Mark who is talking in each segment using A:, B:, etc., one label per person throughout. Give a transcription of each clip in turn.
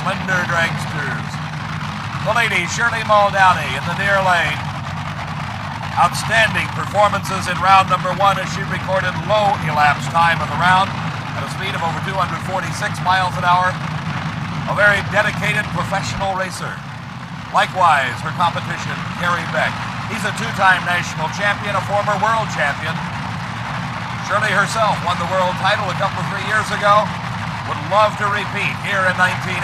A: slender dragsters. The lady, Shirley Muldowney, in the near lane. Outstanding performances in round number 1 as she recorded low elapsed time of the round at a speed of over 246 miles an hour. A very dedicated professional racer. Likewise, her competition, Gary Beck. He's a 2-time national champion, a former world champion. Shirley herself won the world title a couple of 3 years ago. Would love to repeat here in 1980.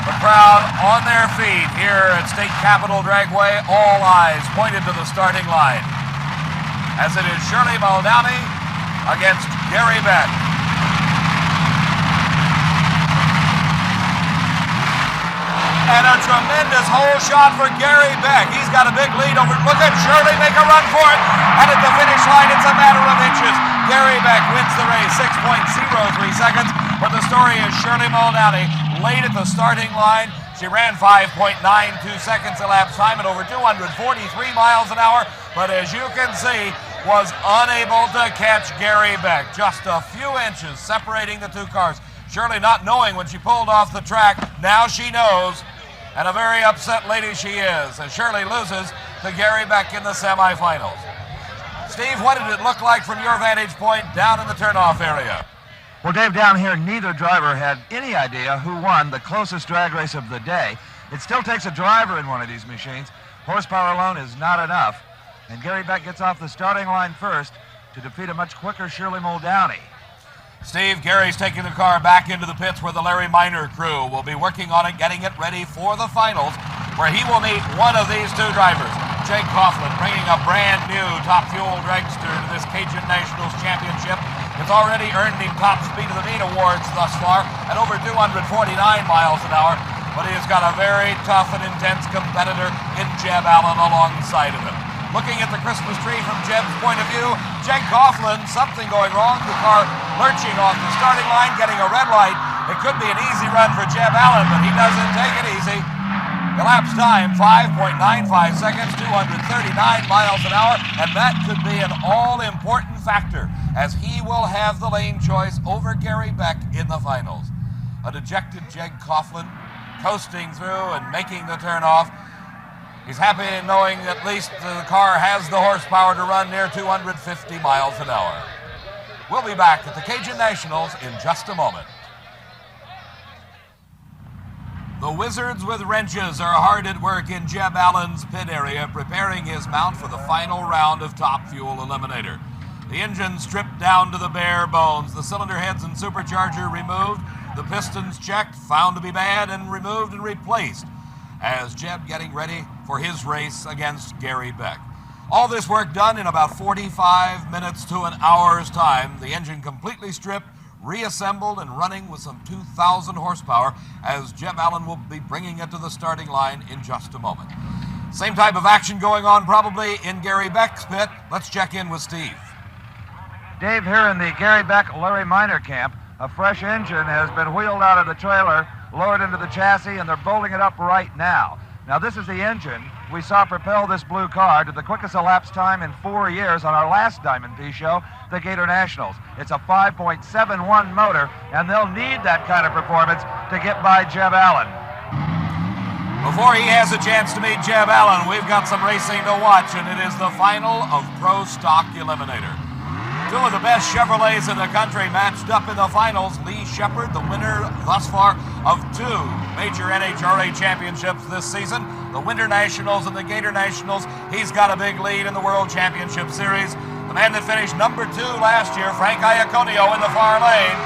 A: The crowd on their feet here at State Capitol Dragway, all eyes pointed to the starting line. As it is Shirley Muldowney against Gary Beck. And a tremendous hole shot for Gary Beck. He's got a big lead over. Look at Shirley make a run for it. And at the finish line, it's a matter of inches. Gary Beck wins the race, 6.03 seconds. But the story is Shirley Muldowney, late at the starting line. She ran 5.92 seconds elapsed time at over 243 miles an hour. But as you can see, was unable to catch Gary Beck. Just a few inches separating the two cars. Shirley not knowing when she pulled off the track. Now she knows. And a very upset lady she is, as Shirley loses to Gary Beck in the semifinals. Steve, what did it look like from your vantage point down in the turnoff area?
B: Well, Dave, down here, neither driver had any idea who won the closest drag race of the day. It still takes a driver in one of these machines. Horsepower alone is not enough. And Gary Beck gets off the starting line first to defeat a much quicker Shirley Muldowney.
A: Steve, Gary's taking the car back into the pits where the Larry Minor crew will be working on it, getting it ready for the finals, where he will meet one of these two drivers. Jake Coughlin bringing a brand new Top Fuel dragster to this Cajun Nationals Championship. It's already earned him Top Speed of the Meet awards thus far at over 249 miles an hour, but he has got a very tough and intense competitor in Jeb Allen alongside of him. Looking at the Christmas tree from Jeb's point of view, Jake Coughlin, something going wrong. The car lurching off the starting line, getting a red light. It could be an easy run for Jeb Allen, but he doesn't take it easy. Elapsed time, 5.95 seconds, 239 miles an hour, and that could be an all-important factor as he will have the lane choice over Gary Beck in the finals. A dejected Jake Coughlin coasting through and making the turn off. He's happy knowing at least the car has the horsepower to run near 250 miles an hour. We'll be back at the Cajun Nationals in just a moment. The Wizards with wrenches are hard at work in Jeb Allen's pit area, preparing his mount for the final round of Top Fuel Eliminator. The engine stripped down to the bare bones, the cylinder heads and supercharger removed, the pistons checked, found to be bad, and removed and replaced, as Jeb getting ready for his race against Gary Beck. All this work done in about 45 minutes to an hour's time. The engine completely stripped, reassembled, and running with some 2,000 horsepower as Jeb Allen will be bringing it to the starting line in just a moment. Same type of action going on probably in Gary Beck's pit. Let's check in with Steve.
B: Dave, here in the Gary Beck Larry Minor camp, a fresh engine has been wheeled out of the trailer, lowered into the chassis, and they're bolting it up right now. Now, this is the engine we saw propel this blue car to the quickest elapsed time in 4 years on our last Diamond P show, the Gator Nationals. It's a 5.71 motor, and they'll need that kind of performance to get by Jeb Allen.
A: Before he has a chance to meet Jeb Allen, we've got some racing to watch, and it is the final of Pro Stock Eliminator. Two of the best Chevrolets in the country matched up in the finals. Lee Shepard, the winner thus far of two major NHRA championships this season, the Winter Nationals and the Gator Nationals. He's got a big lead in the World Championship Series. The man that finished number 2 last year, Frank Iaconio, in the far lane.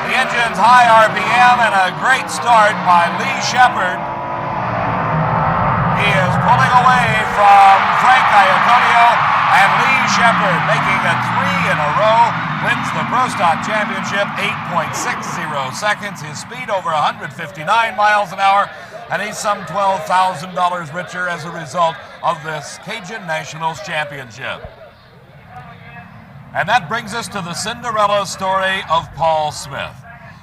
A: The engine's high RPM and a great start by Lee Shepard. He is pulling away from Frank Iaconio. And Lee Shepard, making it 3 in a row, wins the Pro Stock Championship, 8.60 seconds. His speed over 159 miles an hour, and he's some $12,000 richer as a result of this Cajun Nationals Championship. And that brings us to the Cinderella story of Paul Smith.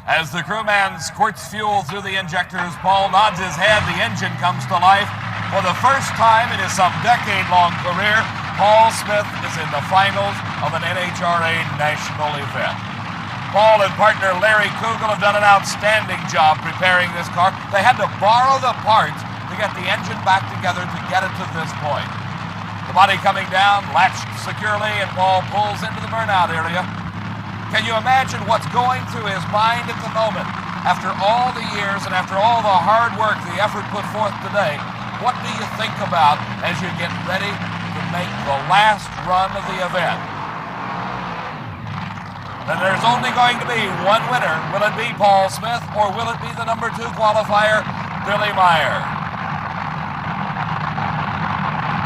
A: As the crewman squirts fuel through the injectors, Paul nods his head, the engine comes to life. For the first time in his some decade-long career, Paul Smith is in the finals of an NHRA national event. Paul and partner Larry Kugel have done an outstanding job preparing this car. They had to borrow the parts to get the engine back together to get it to this point. The body coming down, latched securely, and Paul pulls into the burnout area. Can you imagine what's going through his mind at the moment? After all the years and after all the hard work, the effort put forth today, what do you think about as you get ready to make the last run of the event? Then there's only going to be one winner. Will it be Paul Smith, or will it be the number 2 qualifier, Billy Meyer?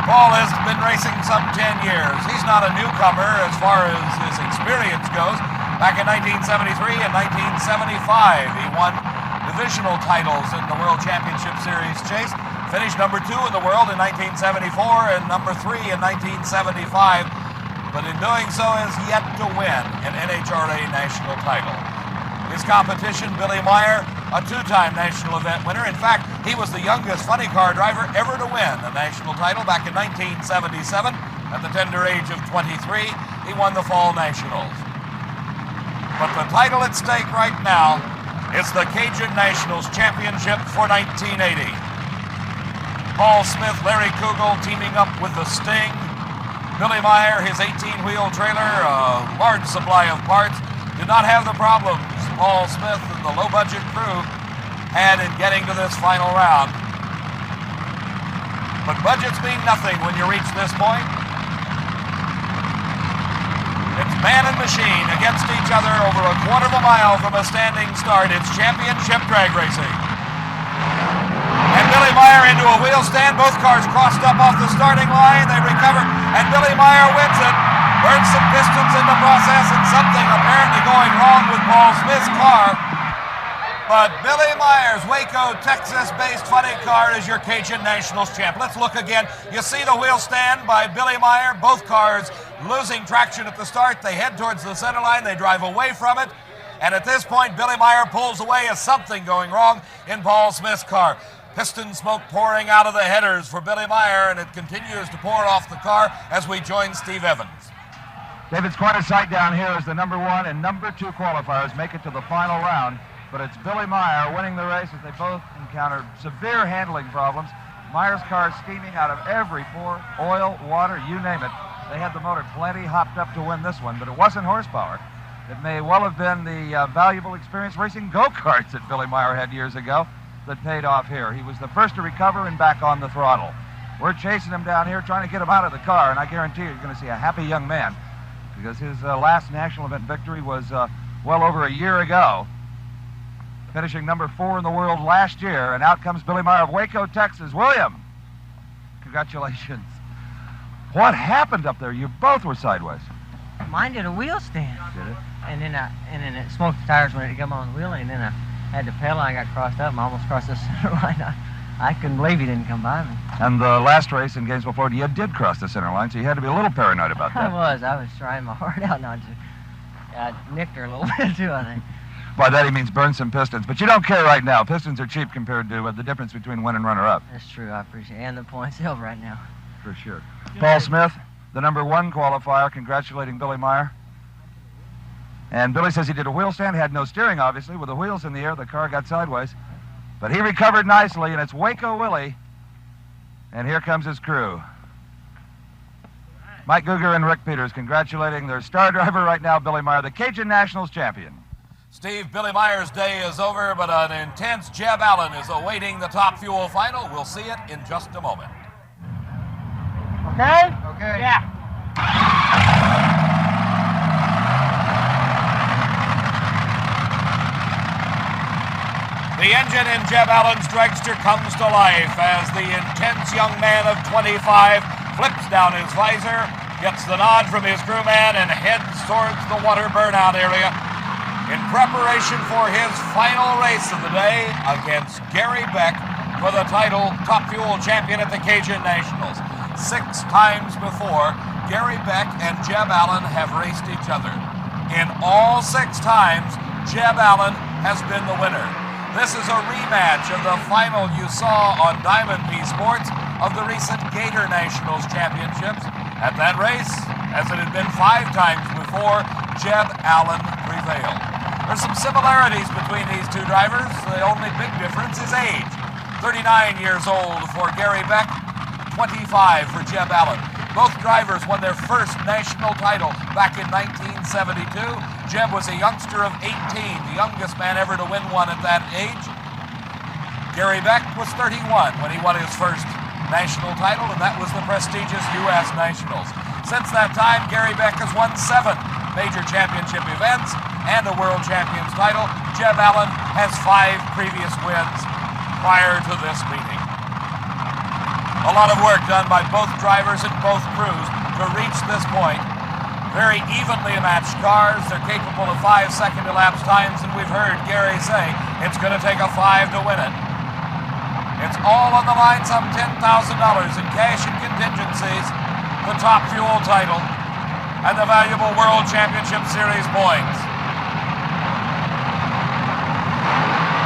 A: Paul has been racing some 10 years. He's not a newcomer as far as his experience goes. Back in 1973 and 1975, he won divisional titles in the World Championship Series chase. Finished number 2 in the world in 1974 and number 3 in 1975. But in doing so has yet to win an NHRA national title. His competition, Billy Meyer, a 2-time national event winner. In fact, he was the youngest funny car driver ever to win a national title back in 1977. At the tender age of 23, he won the Fall Nationals. But the title at stake right now is the Cajun Nationals Championship for 1980. Paul Smith, Larry Kugel teaming up with the Sting. Billy Meyer, his 18-wheel trailer, a large supply of parts, did not have the problems Paul Smith and the low-budget crew had in getting to this final round. But budgets mean nothing when you reach this point. It's man and machine against each other over a quarter of a mile from a standing start. It's championship drag racing. And Billy Meyer into a wheel stand. Both cars crossed up off the starting line. They recover, and Billy Meyer wins it. Burns some pistons in the process, and something apparently going wrong with Paul Smith's car. But Billy Meyer's Waco, Texas-based funny car is your Cajun Nationals champ. Let's look again. You see the wheel stand by Billy Meyer. Both cars losing traction at the start. They head towards the center line. They drive away from it. And at this point, Billy Meyer pulls away as something going wrong in Paul Smith's car. Piston smoke pouring out of the headers for Billy Meyer, and it continues to pour off the car as we join Steve Evans.
B: David's corner sight down here is the number 1 and number 2 qualifiers make it to the final round, but it's Billy Meyer winning the race as they both encounter severe handling problems. Meyer's car steaming out of every pore, oil, water, you name it. They had the motor plenty hopped up to win this one, but it wasn't horsepower. It may well have been the valuable experience racing go-karts that Billy Meyer had years ago that paid off here. He was the first to recover and back on the throttle. We're chasing him down here, trying to get him out of the car, and I guarantee you're going to see a happy young man, because his last national event victory was well over a year ago, finishing number 4 in the world last year. And out comes Billy Meyer of Waco, Texas. William, congratulations. What happened up there? You both were sideways.
C: Mine did a wheel stand.
B: Did it?
C: And then it smoked the tires when it came on the wheel, and then I had to pedal. I got crossed up and almost crossed the center line. I couldn't believe he didn't come by me.
B: And the last race in Gainesville, Florida, you did cross the center line, so you had to be a little paranoid about that.
C: I was trying my heart out not to. I nicked her a little bit too, I think.
B: By that he means burn some pistons, but you don't care right now. Pistons are cheap compared to the difference between win and runner-up.
C: That's true, I appreciate it. And the points held right now.
B: For sure. Paul Smith, the number 1 qualifier, congratulating Billy Meyer. And Billy says he did a wheel stand, had no steering, obviously. With the wheels in the air, the car got sideways. But he recovered nicely, and it's Waco Willie. And here comes his crew. Mike Guger and Rick Peters congratulating their star driver right now, Billy Meyer, the Cajun Nationals champion.
A: Steve, Billy Meyer's day is over, but an intense Jeb Allen is awaiting the Top Fuel final. We'll see it in just a moment.
C: Okay?
B: Okay.
C: Yeah.
A: The engine in Jeb Allen's dragster comes to life as the intense young man of 25 flips down his visor, gets the nod from his crewman, and heads towards the water burnout area in preparation for his final race of the day against Gary Beck for the title Top Fuel champion at the Cajun Nationals. 6 times before, Gary Beck and Jeb Allen have raced each other. In all 6 times, Jeb Allen has been the winner. This is a rematch of the final you saw on Diamond P Sports of the recent Gator Nationals Championships. At that race, as it had been 5 times before, Jeb Allen prevailed. There's some similarities between these two drivers. The only big difference is age. 39 years old for Gary Beck, 25 for Jeb Allen. Both drivers won their first national title back in 1972. Jeb was a youngster of 18, the youngest man ever to win one at that age. Gary Beck was 31 when he won his first national title, and that was the prestigious U.S. Nationals. Since that time, Gary Beck has won 7 major championship events and a world champion's title. Jeb Allen has 5 previous wins prior to this meeting. A lot of work done by both drivers and both crews to reach this point. Very evenly matched cars. They're capable of 5-second elapsed times, and we've heard Gary say it's going to take a 5 to win it. It's all on the line, some $10,000 in cash and contingencies, the Top Fuel title, and the valuable World Championship Series points.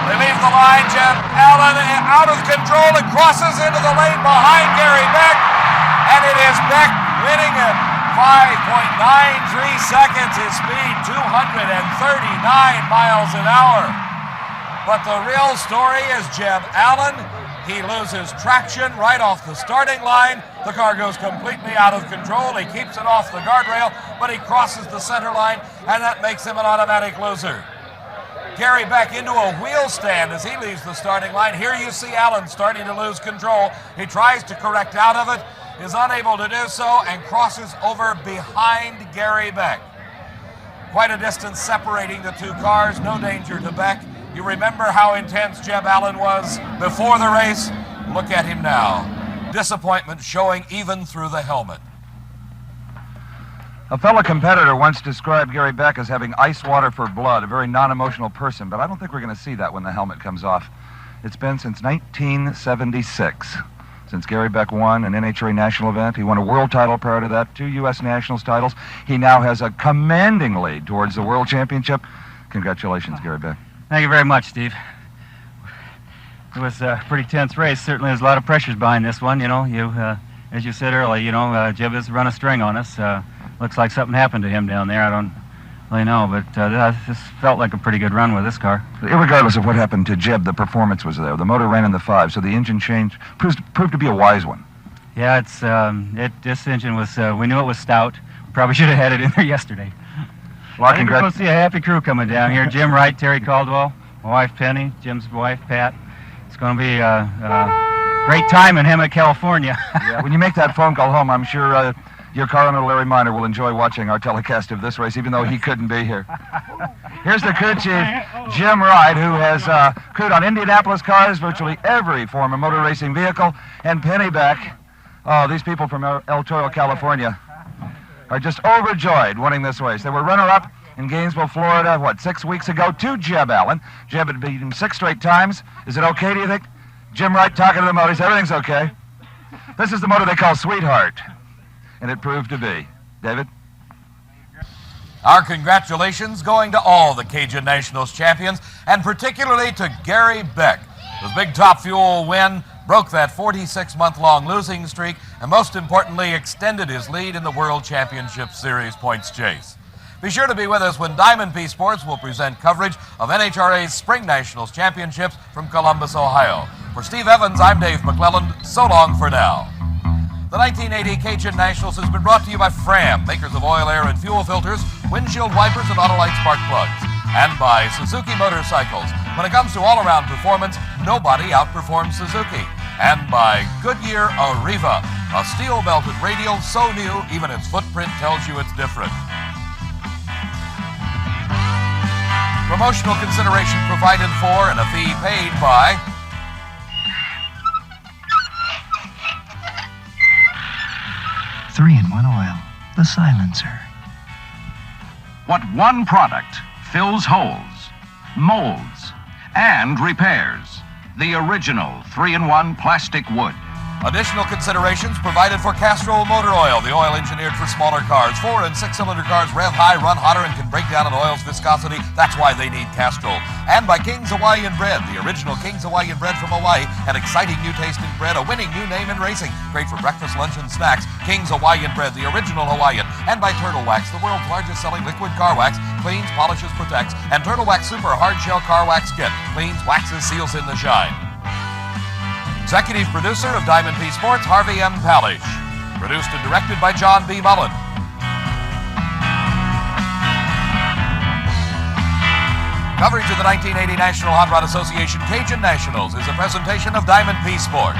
A: They leave the line. Jeb Allen out of control and crosses into the lane behind Gary Beck, and it is Beck winning it. 5.93 seconds, his speed 239 miles an hour. But the real story is Jeb Allen. He loses traction right off the starting line. The car goes completely out of control. He keeps it off the guardrail, but he crosses the center line, and that makes him an automatic loser. Gary Beck into a wheel stand as he leaves the starting line. Here you see Allen starting to lose control. He tries to correct out of it, is unable to do so, and crosses over behind Gary Beck. Quite a distance separating the two cars. No danger to Beck. You remember how intense Jeb Allen was before the race? Look at him now. Disappointment showing even through the helmet.
B: A fellow competitor once described Gary Beck as having ice water for blood, a very non-emotional person, but I don't think we're going to see that when the helmet comes off. It's been since 1976 since Gary Beck won an NHRA national event. He won a world title prior to that, 2 U.S. nationals titles. He now has a commanding lead towards the world championship. Congratulations, Gary Beck.
D: Thank you very much, Steve. It was a pretty tense race. Certainly there's a lot of pressures behind this one. You know, as you said earlier, Jeb has run a string on us. Looks like something happened to him down there. I don't really know, but this felt like a pretty good run with this car.
B: Irregardless of what happened to Jeb, the performance was there. The motor ran in the 5, so the engine change proved to be a wise one.
D: Yeah, this engine was, we knew it was stout. Probably should have had it in there yesterday.
B: Well,
D: I think we're going to see a happy crew coming down here. Jim Wright, Terry Caldwell, my wife Penny, Jim's wife Pat. It's going to be a great time in Hemet, California.
B: Yeah, when you make that phone call home, I'm sure your car owner, Larry Minor, will enjoy watching our telecast of this race, even though he couldn't be here. Here's the crew chief, Jim Wright, who has crewed on Indianapolis cars, virtually every form of motor racing vehicle, and Penny Beck. Oh, these people from El Toro, California, are just overjoyed winning this race. They were runner-up in Gainesville, Florida, 6 weeks ago, to Jeb Allen. Jeb had beaten him 6 straight times. Is it okay, do you think? Jim Wright talking to the motor. Everything's okay. This is the motor they call Sweetheart, and it proved to be. David?
A: Our congratulations going to all the Cajun Nationals champions, and particularly to Gary Beck. His big Top Fuel win broke that 46-month-long losing streak, and most importantly, extended his lead in the World Championship Series points chase. Be sure to be with us when Diamond P Sports will present coverage of NHRA's Spring Nationals Championships from Columbus, Ohio. For Steve Evans, I'm Dave McClelland. So long for now. The 1980 Cajun Nationals has been brought to you by Fram, makers of oil, air, and fuel filters, windshield wipers, and Autolite spark plugs. And by Suzuki Motorcycles. When it comes to all-around performance, nobody outperforms Suzuki. And by Goodyear Arriva, a steel-belted radial so new, even its footprint tells you it's different. Promotional consideration provided for and a fee paid by
E: Three-in-one oil, the silencer.
F: What one product fills holes, molds, and repairs. The original 3-in-1 plastic wood.
A: Additional considerations provided for Castrol Motor Oil, the oil engineered for smaller cars. 4- and 6-cylinder cars rev high, run hotter, and can break down an oil's viscosity. That's why they need Castrol. And by King's Hawaiian Bread, the original King's Hawaiian Bread from Hawaii, an exciting new tasting bread, a winning new name in racing. Great for breakfast, lunch, and snacks. King's Hawaiian Bread, the original Hawaiian. And by Turtle Wax, the world's largest selling liquid car wax. Cleans, polishes, protects. And Turtle Wax Super Hard Shell Car Wax Kit. Cleans, waxes, seals in the shine. Executive producer of Diamond P Sports, Harvey M. Palish. Produced and directed by John B. Mullen. Coverage of the 1980 National Hot Rod Association Cajun Nationals is a presentation of Diamond P Sport.